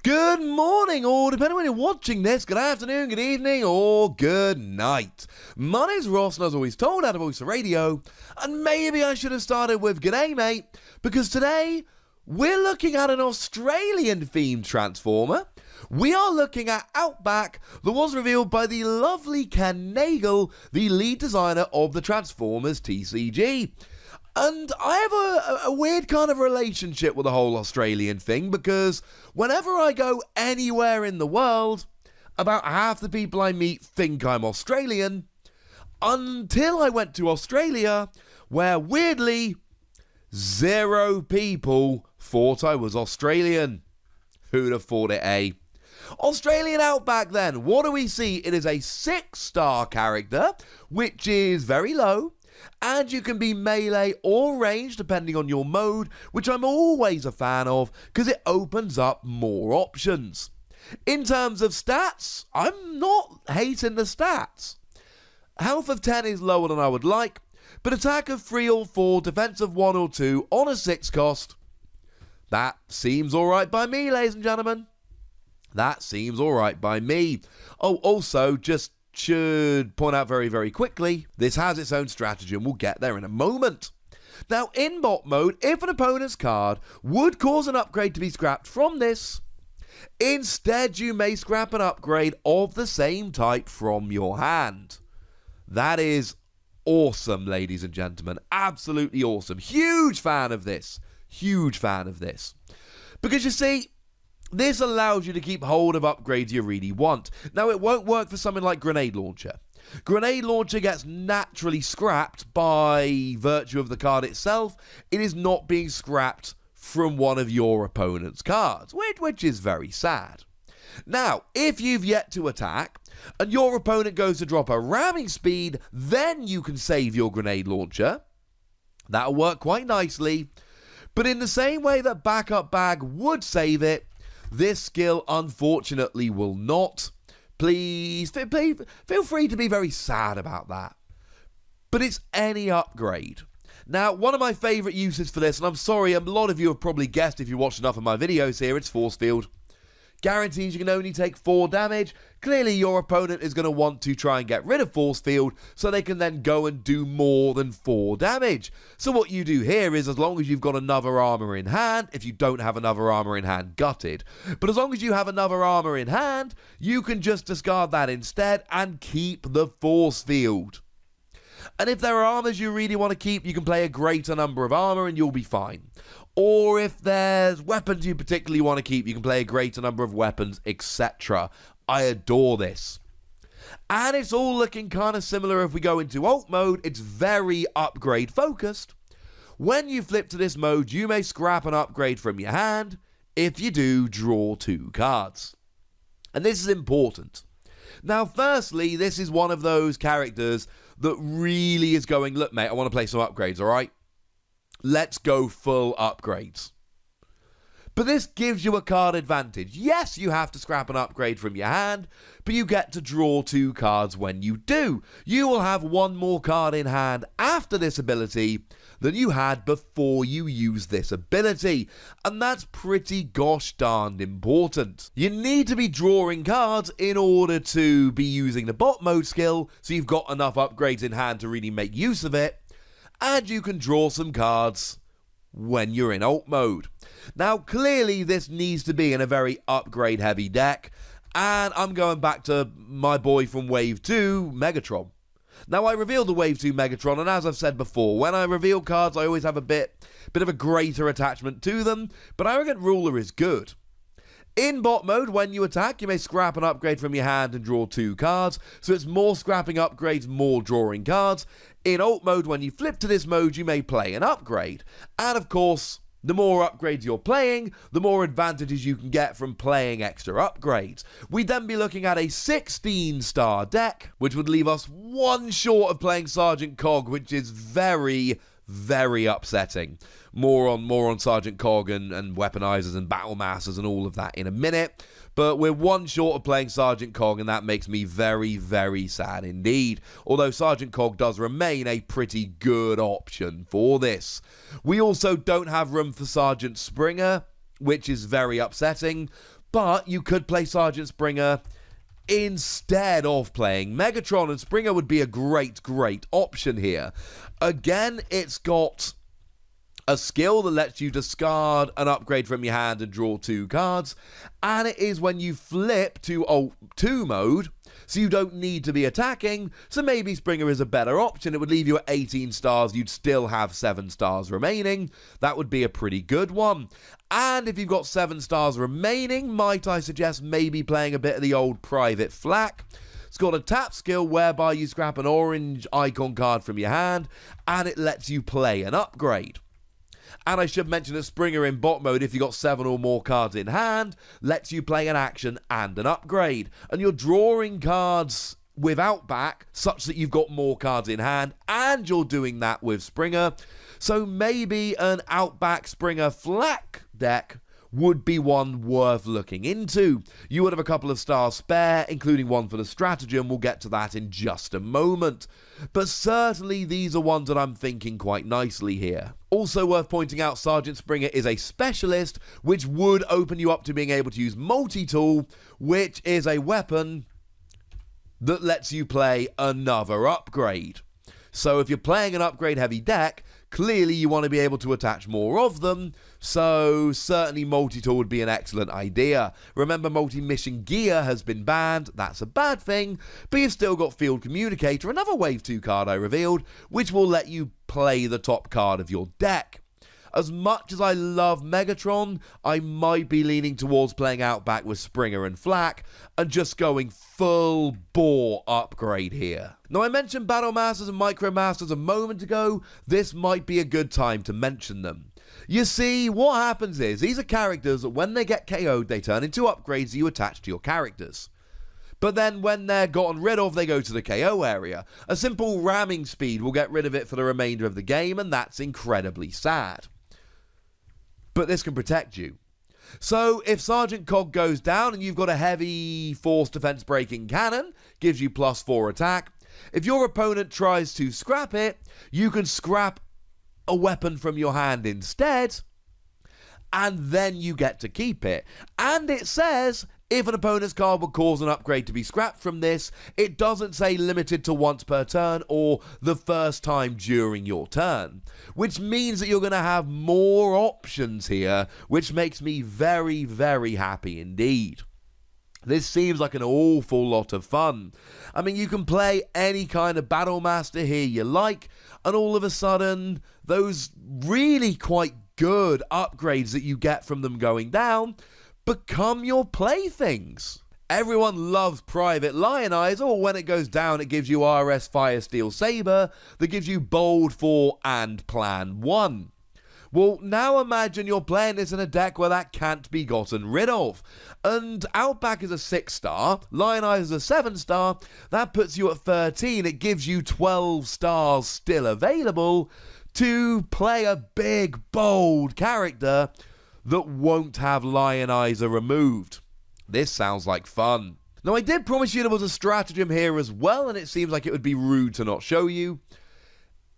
Good morning, or depending on when you're watching this, good afternoon, good evening, or good night. My name's Ross, and as always told out of Voice of Radio, and maybe I should have started with G'day Mate, because today we're looking at an Australian-themed Transformer. We are looking at Outback, that was revealed by the lovely Ken Nagel, the lead designer of the Transformers TCG. And I have a weird kind of relationship with the whole Australian thing, because whenever I go anywhere in the world, about half the people I meet think I'm Australian, until I went to Australia, where weirdly, 0 people thought I was Australian. Who'd have thought it, eh? Australian Outback then, what do we see? It is a 6-star character, which is very low. And you can be melee or range depending on your mode, which I'm always a fan of because it opens up more options. In terms of stats, I'm not hating the stats. Health of 10 is lower than I would like, but attack of 3 or 4, defense of 1 or 2 on a 6 cost. That seems alright by me, ladies and gentlemen. That seems alright by me. Oh, also, just should point out very, very quickly, this has its own strategy and we'll get there in a moment. Now, in bot mode, if an opponent's card would cause an upgrade to be scrapped from this, instead you may scrap an upgrade of the same type from your hand. That is awesome, ladies and gentlemen. Absolutely awesome. Huge fan of this. Huge fan of this. Because you see, this allows you to keep hold of upgrades you really want. Now, it won't work for something like Grenade Launcher. Grenade Launcher gets naturally scrapped by virtue of the card itself. It is not being scrapped from one of your opponent's cards, which is very sad. Now, if you've yet to attack, and your opponent goes to drop a ramming speed, then you can save your Grenade Launcher. That'll work quite nicely. But in the same way that Backup Bag would save it, this skill, unfortunately, will not. Please, feel free to be very sad about that. But it's any upgrade. Now, one of my favourite uses for this, and I'm sorry, a lot of you have probably guessed if you watched enough of my videos here, it's Force Field. Guarantees you can only take 4 damage. Clearly, your opponent is going to want to try and get rid of Force Field so they can then go and do more than 4 damage. So what you do here is, as long as you've got another armor in hand, if you don't have another armor in hand, gutted. But as long as you have another armor in hand, you can just discard that instead and keep the Force Field. And if there are armors you really want to keep, you can play a greater number of armor and you'll be fine. Or if there's weapons you particularly want to keep, you can play a greater number of weapons, etc. I adore this. And it's all looking kind of similar if we go into alt mode. It's very upgrade focused. When you flip to this mode, you may scrap an upgrade from your hand. If you do, draw 2 cards. And this is important. Now, firstly, this is one of those characters that really is going, look, mate, I want to play some upgrades, all right? Let's go full upgrades. But this gives you a card advantage. Yes, you have to scrap an upgrade from your hand, but you get to draw 2 cards when you do. You will have 1 more card in hand after this ability than you had before you use this ability. And that's pretty gosh darned important. You need to be drawing cards in order to be using the bot mode skill, so you've got enough upgrades in hand to really make use of it. And you can draw some cards when you're in alt mode. Now, clearly this needs to be in a very upgrade heavy deck, and I'm going back to my boy from Wave 2, Megatron. Now, I revealed the Wave 2 Megatron, and as I've said before, when I reveal cards, I always have a bit of a greater attachment to them, but Arrogant Ruler is good. In bot mode, when you attack, you may scrap an upgrade from your hand and draw 2 cards, so it's more scrapping upgrades, more drawing cards. In alt mode, when you flip to this mode, you may play an upgrade. And of course, the more upgrades you're playing, the more advantages you can get from playing extra upgrades. We'd then be looking at a 16-star deck, which would leave us 1 short of playing Sergeant Cog, which is very, very upsetting. More on Sergeant Cog and weaponizers and battle masters and all of that in a minute. But we're 1 short of playing Sergeant Cog, and that makes me very, very sad indeed. Although Sergeant Cog does remain a pretty good option for this. We also don't have room for Sergeant Springer, which is very upsetting. But you could play Sergeant Springer instead of playing Megatron, and Springer would be a great option here. Again, it's got a skill that lets you discard an upgrade from your hand and draw 2 cards, and it is when you flip to Alt 2 mode, so you don't need to be attacking, so maybe Springer is a better option. It would leave you at 18 stars, you'd still have 7 stars remaining. That would be a pretty good one. And if you've got 7 stars remaining, might I suggest maybe playing a bit of the old Private Flak. It's got a tap skill whereby you scrap an orange icon card from your hand, and it lets you play an upgrade. And I should mention that Springer in bot mode, if you got 7 or more cards in hand, lets you play an action and an upgrade. And you're drawing cards with Outback such that you've got more cards in hand, and you're doing that with Springer. So maybe an Outback Springer Flak deck would be one worth looking into. You would have a couple of stars spare, including one for the stratagem. We'll get to that in just a moment. But certainly these are ones that I'm thinking quite nicely here. Also worth pointing out, Sergeant Springer is a specialist, which would open you up to being able to use multi-tool, which is a weapon that lets you play another upgrade. So if you're playing an upgrade heavy deck, clearly you want to be able to attach more of them, so certainly multi-tool would be an excellent idea. Remember, multi-mission gear has been banned. That's a bad thing, but you've still got Field Communicator, another Wave 2 card I revealed, which will let you play the top card of your deck. As much as I love Megatron, I might be leaning towards playing Outback with Springer and Flak and just going full bore upgrade here. Now, I mentioned Battle Masters and Micro Masters a moment ago. This might be a good time to mention them. You see, what happens is these are characters that when they get KO'd, they turn into upgrades that you attach to your characters. But then when they're gotten rid of, they go to the KO area. A simple ramming speed will get rid of it for the remainder of the game, and that's incredibly sad. But this can protect you. So if Sergeant Cog goes down and you've got a heavy force defense breaking cannon, gives you +4 attack. If your opponent tries to scrap it, you can scrap a weapon from your hand instead, and then you get to keep it. And it says if an opponent's card would cause an upgrade to be scrapped from this, it doesn't say limited to once per turn or the first time during your turn, which means that you're going to have more options here, which makes me very, very happy indeed. This seems like an awful lot of fun. I mean, you can play any kind of Battle Master here you like, and all of a sudden, those really quite good upgrades that you get from them going down become your playthings. Everyone loves Private Lionizer, or when it goes down, it gives you RS Fire Steel Saber that gives you Bold 4 and Plan 1. Well, now imagine you're playing this in a deck where that can't be gotten rid of. And Outback is a 6-star, Lionizer is a 7-star, that puts you at 13. It gives you 12 stars still available to play a big, bold character that won't have Lionizer removed. This sounds like fun. Now, I did promise you there was a stratagem here as well, and it seems like it would be rude to not show you.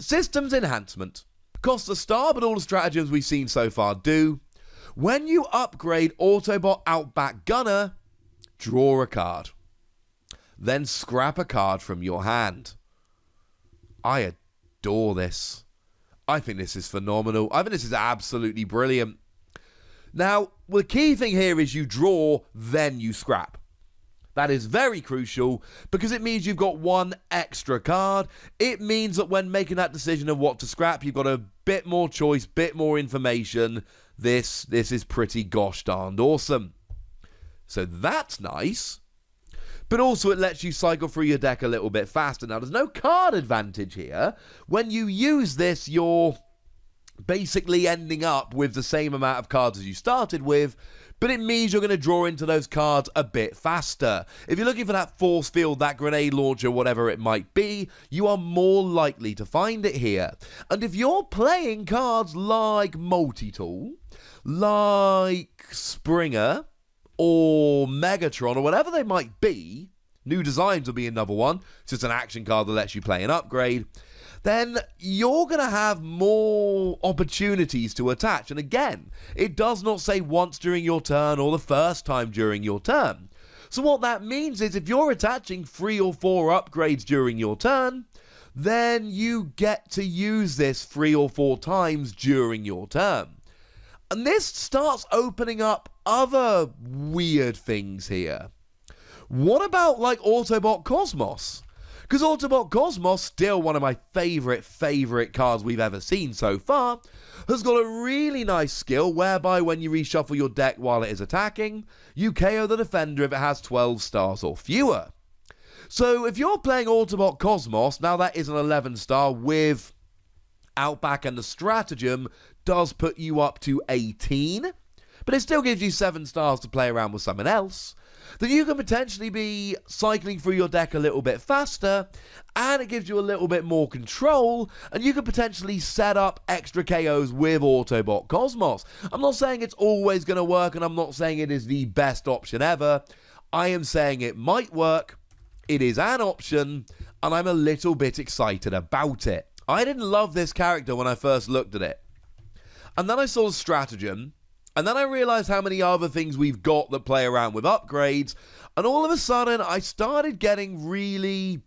Systems Enhancement. Costs a star, but all the stratagems we've seen so far do. When you upgrade Autobot Outback Gunner, draw a card. Then scrap a card from your hand. I adore this. I think this is phenomenal. I think this is absolutely brilliant. Now, the key thing here is you draw, then you scrap. That is very crucial because it means you've got one extra card. It means that when making that decision of what to scrap, you've got a bit more choice, bit more information. This is pretty gosh darned awesome. So that's nice. But also it lets you cycle through your deck a little bit faster. Now, there's no card advantage here. When you use this, you're basically ending up with the same amount of cards as you started with, but it means you're going to draw into those cards a bit faster. If you're looking for that force field, that grenade launcher, whatever it might be, you are more likely to find it here. And if you're playing cards like Multi-Tool, like Springer, or Megatron, or whatever they might be, New Designs will be another one, it's just an action card that lets you play an upgrade, then you're going to have more opportunities to attach. And again, it does not say once during your turn or the first time during your turn. So what that means is if you're attaching 3 or 4 upgrades during your turn, then you get to use this 3 or 4 times during your turn. And this starts opening up other weird things here. What about like Autobot Cosmos? Because Autobot Cosmos, still one of my favourite cards we've ever seen so far, has got a really nice skill whereby when you reshuffle your deck while it is attacking, you KO the defender if it has 12 stars or fewer. So if you're playing Autobot Cosmos, now that is an 11 star with Outback, and the stratagem does put you up to 18, but it still gives you 7 stars to play around with someone else, then you can potentially be cycling through your deck a little bit faster, and it gives you a little bit more control, and you can potentially set up extra KOs with Autobot Cosmos. I'm not saying it's always going to work, and I'm not saying it is the best option ever. I am saying it might work, it is an option, and I'm a little bit excited about it. I didn't love this character when I first looked at it, and then I saw the stratagem, and then I realised how many other things we've got that play around with upgrades, and all of a sudden I started getting really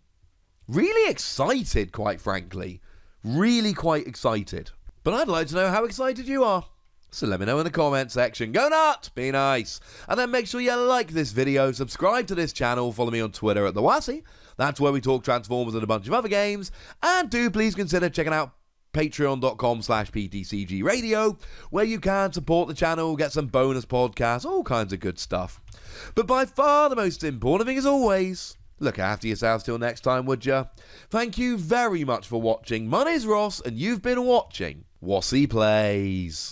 excited, quite frankly. Really quite excited. But I'd like to know how excited you are. So let me know in the comment section. Go nuts! Be nice! And then make sure you like this video, subscribe to this channel, follow me on Twitter at TheWassy. That's where we talk Transformers and a bunch of other games. And do please consider checking out patreon.com/PTCG Radio, where you can support the channel, get some bonus podcasts, all kinds of good stuff. But by far the most important thing, as always, look after yourselves till next time, would ya? Thank you very much for watching. My name's Ross, and you've been watching Wassy Plays.